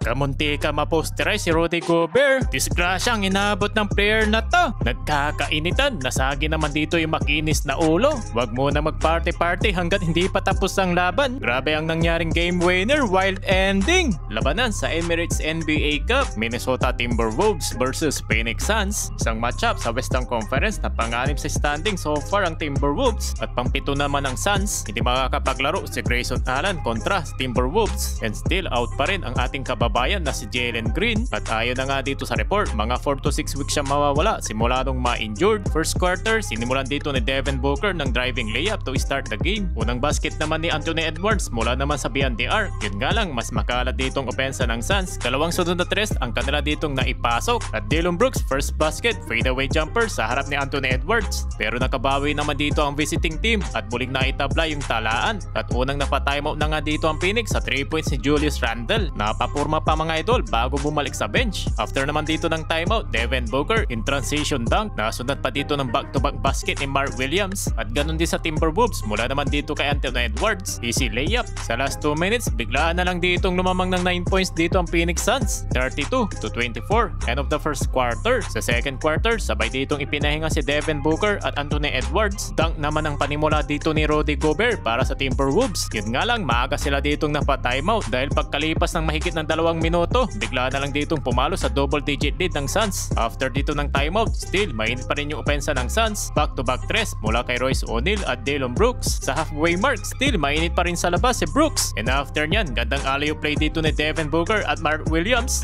Kamunti ka maposterize si Rudy Gobert. Disgrasyang inabot ng player na to. Nagkakainitan, nasagi naman dito yung makinis na ulo. Wag muna mag-party-party hanggat hindi pa tapos ang laban. Grabe ang nangyaring game winner, wild ending. Labanan sa Emirates NBA Cup, Minnesota Timberwolves versus Phoenix Suns. Isang matchup sa Western Conference na pang-anim sa standing so far ang Timberwolves at pang-pito naman ang Suns. Hindi makakapaglaro si Grayson Allen kontra Timberwolves, and still out pa rin ang ating kababayan na si Jalen Green. At ayon na nga dito sa report, mga 4 to 6 weeks siya mawawala simula nung ma-injured. First quarter, sinimulan dito ni Devin Booker ng driving layup to start the game. Unang basket naman ni Anthony Edwards mula naman sa beyond the arc. Yun nga lang, mas makalat ditong opensa ng Suns. Dalawang sunod na tres ang kanila ditong naipasok. At Dillon Brooks, first basket, fadeaway jumper sa harap ni Anthony Edwards. Pero nakabawi naman dito ang visiting team at muling naitabla yung talaan. At unang napatimeout na nga dito ang Phoenix sa 3 points ni Julius Randle. Napapurma pa mga idol bago bumalik sa bench. After naman dito ng timeout, Devin Booker in transition dunk. Nasunod pa dito ng back-to-back basket ni Mark Williams. At ganun din sa Timberwolves mula naman dito kay Anthony Edwards. Easy layup. Sa last 2 minutes, biglaan na lang ditong lumamang ng 9 points dito ang Phoenix Suns. 32 to 24. End of the first quarter. Sa second quarter, sabay ditong ipinahinga si Devin Booker at Anthony Edwards. Dunk naman ang panimula dito ni Rudy Gobert para sa Timberwolves. Yun nga lang, maaga sila ditong napa-timeout dahil pagkalipas ng mahigit ng 2 minuto, bigla na lang ditong pumalo sa double-digit lead ng Suns. After dito ng timeout, still mainit pa rin yung opensa ng Suns. Back-to-back tres mula kay Royce O'Neal at Dillon Brooks. Sa halfway mark, still mainit pa rin sa labas si Brooks. And after nyan, gandang alley-oop play dito ni Devin Booker at Mark Williams.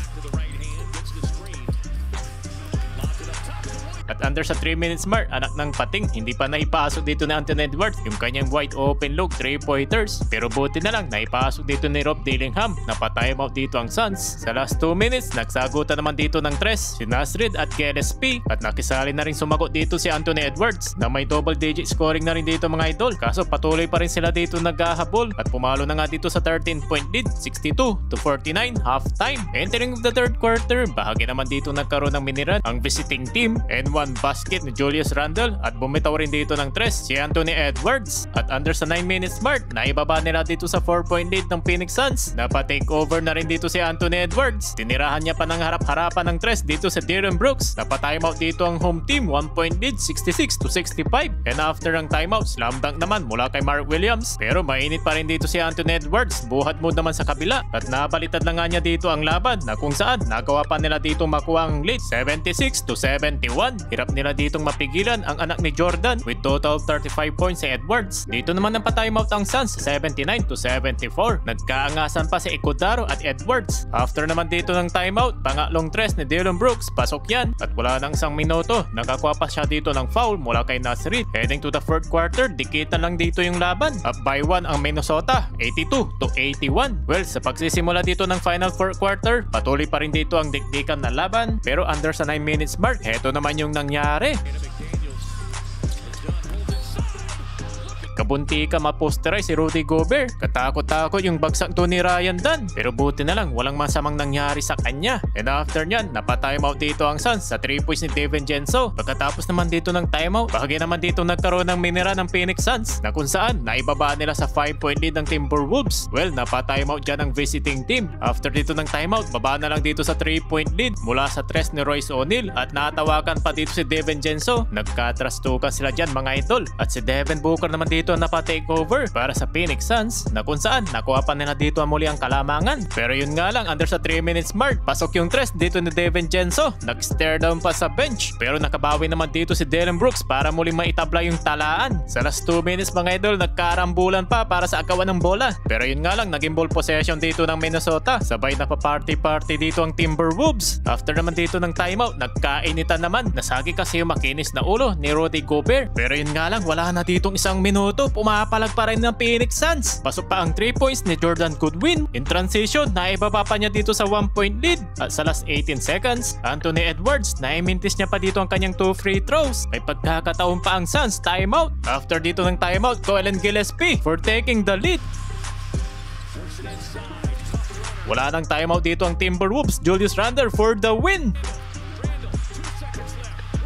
At under sa 3 minutes mark, anak ng pating, hindi pa naipasok dito ni Anthony Edwards yung kanyang wide open look 3-pointers. Pero buti na lang naipasok dito ni Rob Dillingham. Napatimeout dito ang Suns. Sa last 2 minutes, nagsagutan naman dito ng tres si Nasrid at Gillespie. At nakisali na rin sumagot dito si Anthony Edwards na may double digit scoring na rin dito mga idol. Kaso patuloy pa rin sila dito naghahabol at pumalo na nga dito sa 13-point lead, 62 to 49 halftime. Entering of the third quarter, bahagi naman dito nagkaroon ng miniran ang visiting team and one basket ni Julius Randle at bumitaw rin dito ng tres si Anthony Edwards. At under sa 9 minutes mark, naibaba nila dito sa 4-point lead ng Phoenix Suns. Napa-take over na rin dito si Anthony Edwards. Tinirahan niya pa ng harap-harapan ng tres dito sa Dillon Brooks. Napa-timeout dito ang home team, 1-point lead, 66 to 65. And after ang timeout, slam dunk naman mula kay Mark Williams. Pero mainit pa rin dito si Anthony Edwards. Buhat mo naman sa kabila. At napalitan lang nga niya dito ang laban na kung saan nagawa pa nila dito makuha ang lead, 76 to 71. Hirap nila ditong mapigilan ang anak ni Jordan with total 35 points si Edwards. Dito naman ang pa-timeout ang Suns, 79 to 74. Nagkaangasan pa si Iguodaro at Edwards. After naman dito ng timeout, pangatlong tres ni Dillon Brooks, pasok yan. At wala nang isang minuto, nakakuha pa siya dito ng foul mula kay Nasrid. Heading to the fourth quarter, dikitan lang dito yung laban. Up by 1 ang Minnesota, 82 to 81. Well, sa pagsisimula dito ng final fourth quarter, patuloy pa rin dito ang dikdikan na laban. Pero under sa 9 minutes mark, heto naman yung nangyari. Kabunti ka maposterize si Rudy Gobert. Katakot-takot yung bagsak to ni Ryan Dunn. Pero buti na lang, walang masamang nangyari sa kanya. And after nyan, napa-timeout dito ang Suns sa 3 points ni DiVincenzo. Pagkatapos naman dito ng timeout, bahagi naman dito nagkaroon ng minira ng Phoenix Suns na kung saan naibaba nila sa 5-point lead ng Timberwolves. Well, napa-timeout dyan ang visiting team. After dito ng timeout, baba na lang dito sa 3-point lead mula sa tres ni Royce O'Neal at natawakan pa dito si DiVincenzo. Nagkatrastukan sila dyan mga idol. At si Devin Booker naman dito na pa-take over para sa Phoenix Suns na kung saan nakuha pa nila dito muli ang kalamangan. Pero yun nga lang, under sa 3 minutes mark, pasok yung tres dito ni DiVincenzo. Nag-stare down pa sa bench. Pero nakabawi naman dito si Dillon Brooks para muli maitabla yung talaan. Sa last 2 minutes mga idol, nagkarambulan pa para sa agawan ng bola. Pero yun nga lang, naging ball possession dito ng Minnesota. Sabay na pa-party-party dito ang Timberwolves. After naman dito ng timeout, nagkainitan naman. Nasagi kasi yung makinis na ulo ni Rudy Gobert. Pero yun nga lang, wala na ditong isang minuto. Pumapalag pa rin ng Phoenix Suns. Pasok pa ang 3 points ni Jordan Goodwin. In transition, naibaba pa niya dito sa 1-point lead. At sa last 18 seconds, Anthony Edwards, naimintis niya pa dito ang kanyang 2 free throws. May pagkakataon pa ang Suns, timeout. After dito ng timeout, Colin Gillespie for taking the lead. Wala nang timeout dito ang Timberwolves. Julius Randle for the win.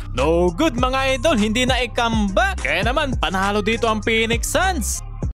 No good mga idol, hindi na i-comeback. Kaya naman, panalo dito ang Phoenix Suns.